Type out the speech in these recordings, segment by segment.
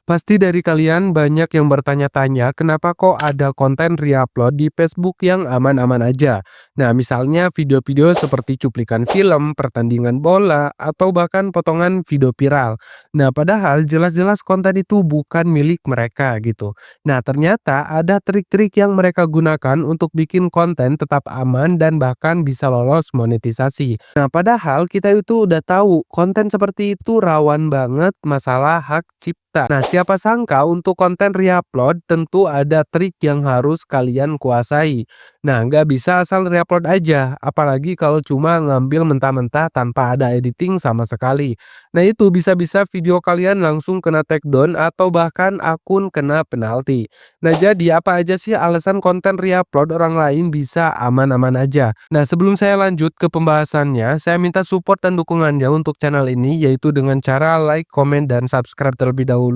Pasti dari kalian banyak yang bertanya-tanya kenapa kok ada konten reupload di Facebook yang aman-aman aja. Nah, misalnya video-video seperti cuplikan film, pertandingan bola, atau bahkan potongan video viral. Nah, padahal jelas-jelas konten itu bukan milik mereka gitu. Nah, ternyata ada trik-trik yang mereka gunakan untuk bikin konten tetap aman dan bahkan bisa lolos monetisasi. Nah, padahal kita itu udah tahu konten seperti itu rawan banget masalah hak cipta. Nah, siapa sangka untuk konten reupload tentu ada trik yang harus kalian kuasai. Nah, nggak bisa asal reupload aja, apalagi kalau cuma ngambil mentah-mentah tanpa ada editing sama sekali. Nah, itu bisa-bisa video kalian langsung kena takedown atau bahkan akun kena penalti. Nah, jadi apa aja sih alasan konten reupload orang lain bisa aman-aman aja? Nah, sebelum saya lanjut ke pembahasannya, saya minta support dan dukungannya untuk channel ini, yaitu dengan cara like, komen, dan subscribe terlebih dahulu.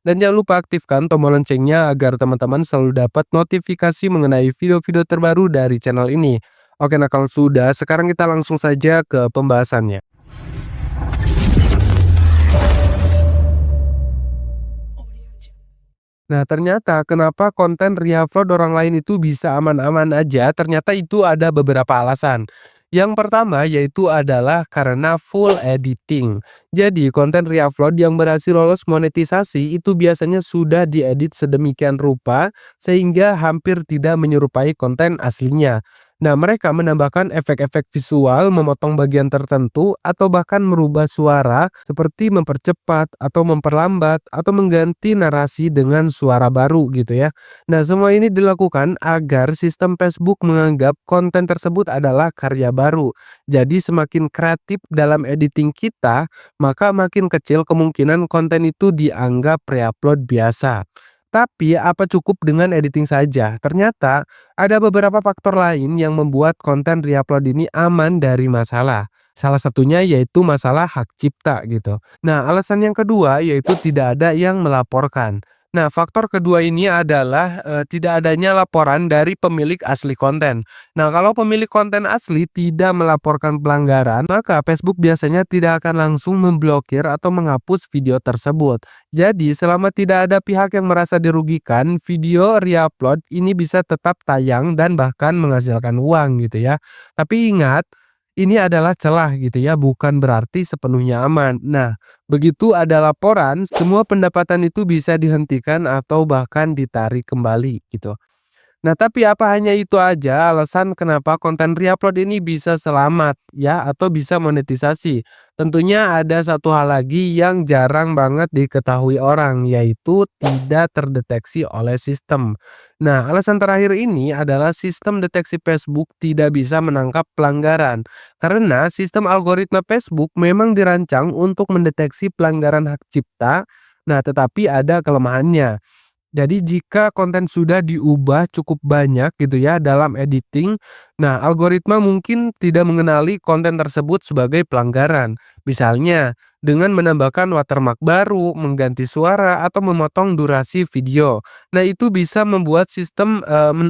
Dan jangan lupa aktifkan tombol loncengnya agar teman-teman selalu dapat notifikasi mengenai video-video terbaru dari channel ini. Oke, nah kalau sudah, sekarang kita langsung saja ke pembahasannya. Nah, ternyata kenapa konten reupload orang lain itu bisa aman-aman aja, ternyata itu ada beberapa alasan. Yang pertama yaitu adalah karena full editing. Jadi, konten reupload yang berhasil lolos monetisasi itu biasanya sudah diedit sedemikian rupa sehingga hampir tidak menyerupai konten aslinya. Nah, mereka menambahkan efek-efek visual, memotong bagian tertentu, atau bahkan merubah suara seperti mempercepat atau memperlambat atau mengganti narasi dengan suara baru gitu ya. Nah, semua ini dilakukan agar sistem Facebook menganggap konten tersebut adalah karya baru. Jadi semakin kreatif dalam editing kita, maka makin kecil kemungkinan konten itu dianggap reupload biasa. Tapi apa cukup dengan editing saja? Ternyata ada beberapa faktor lain yang membuat konten reupload ini aman dari masalah. Salah satunya yaitu masalah hak cipta gitu. Nah, alasan yang kedua yaitu tidak ada yang melaporkan. Nah, faktor kedua ini adalah tidak adanya laporan dari pemilik asli konten. Nah, kalau pemilik konten asli tidak melaporkan pelanggaran, maka Facebook biasanya tidak akan langsung memblokir atau menghapus video tersebut. Jadi, selama tidak ada pihak yang merasa dirugikan, video reupload ini bisa tetap tayang dan bahkan menghasilkan uang gitu ya. Tapi ingat, ini adalah celah gitu ya, bukan berarti sepenuhnya aman. Nah, begitu ada laporan, semua pendapatan itu bisa dihentikan atau bahkan ditarik kembali gitu. Nah, tapi apa hanya itu aja alasan kenapa konten reupload ini bisa selamat ya atau bisa monetisasi? Tentunya ada satu hal lagi yang jarang banget diketahui orang, yaitu tidak terdeteksi oleh sistem. Nah, alasan terakhir ini adalah sistem deteksi Facebook tidak bisa menangkap pelanggaran karena sistem algoritma Facebook memang dirancang untuk mendeteksi pelanggaran hak cipta. Nah, tetapi ada kelemahannya. Jadi jika konten sudah diubah cukup banyak gitu ya dalam editing, nah algoritma mungkin tidak mengenali konten tersebut sebagai pelanggaran. Misalnya dengan menambahkan watermark baru, mengganti suara atau memotong durasi video. Nah, itu bisa membuat sistem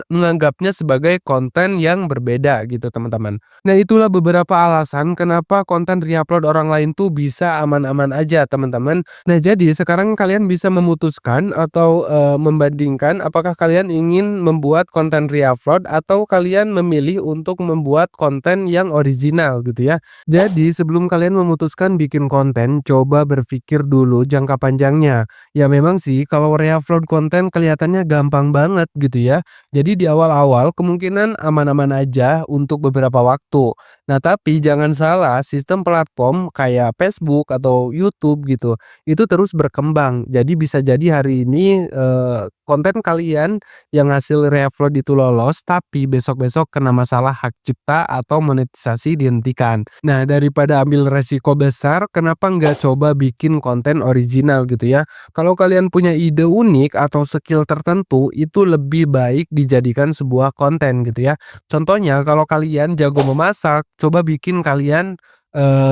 menganggapnya sebagai konten yang berbeda gitu, teman-teman. Nah, itulah beberapa alasan kenapa konten reupload orang lain tuh bisa aman-aman aja, teman-teman. Nah, jadi sekarang kalian bisa memutuskan atau, membandingkan apakah kalian ingin membuat konten reupload atau kalian memilih untuk membuat konten yang original gitu ya. Jadi sebelum kalian memutuskan bikin konten, coba berpikir dulu jangka panjangnya. Ya memang sih kalau reupload konten kelihatannya gampang banget gitu ya. Jadi di awal-awal kemungkinan aman-aman aja untuk beberapa waktu. Nah, tapi jangan salah, sistem platform kayak Facebook atau YouTube gitu itu terus berkembang. Jadi bisa jadi hari ini, konten kalian yang hasil reupload itu lolos, tapi besok-besok kena masalah hak cipta atau monetisasi dihentikan. Nah, daripada ambil resiko besar, kenapa nggak coba bikin konten original gitu ya. Kalau kalian punya ide unik atau skill tertentu, itu lebih baik dijadikan sebuah konten gitu ya. Contohnya kalau kalian jago memasak, coba bikin kalian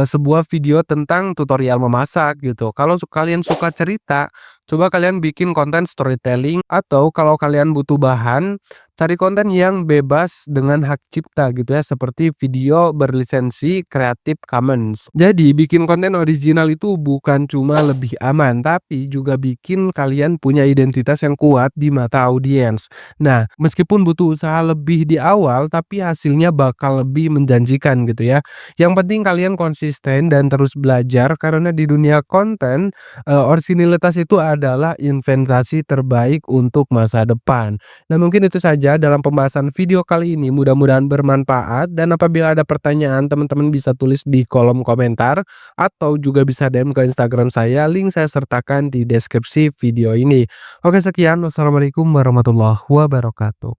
sebuah video tentang tutorial memasak gitu. Kalau kalian suka cerita, Coba kalian bikin konten storytelling atau kalau kalian butuh bahan, cari konten yang bebas dengan hak cipta gitu ya, seperti video berlisensi Creative Commons. Jadi bikin konten original itu bukan cuma lebih aman, tapi juga bikin kalian punya identitas yang kuat di mata audiens. Nah, meskipun butuh usaha lebih di awal, tapi hasilnya bakal lebih menjanjikan gitu ya. Yang penting kalian konsisten dan terus belajar karena di dunia konten, orisinilitas itu adalah investasi terbaik untuk masa depan. Nah, mungkin itu saja dalam pembahasan video kali ini, mudah-mudahan bermanfaat dan apabila ada pertanyaan teman-teman bisa tulis di kolom komentar atau juga bisa DM ke Instagram saya, link saya sertakan di deskripsi video ini. Oke sekian, wassalamualaikum warahmatullahi wabarakatuh.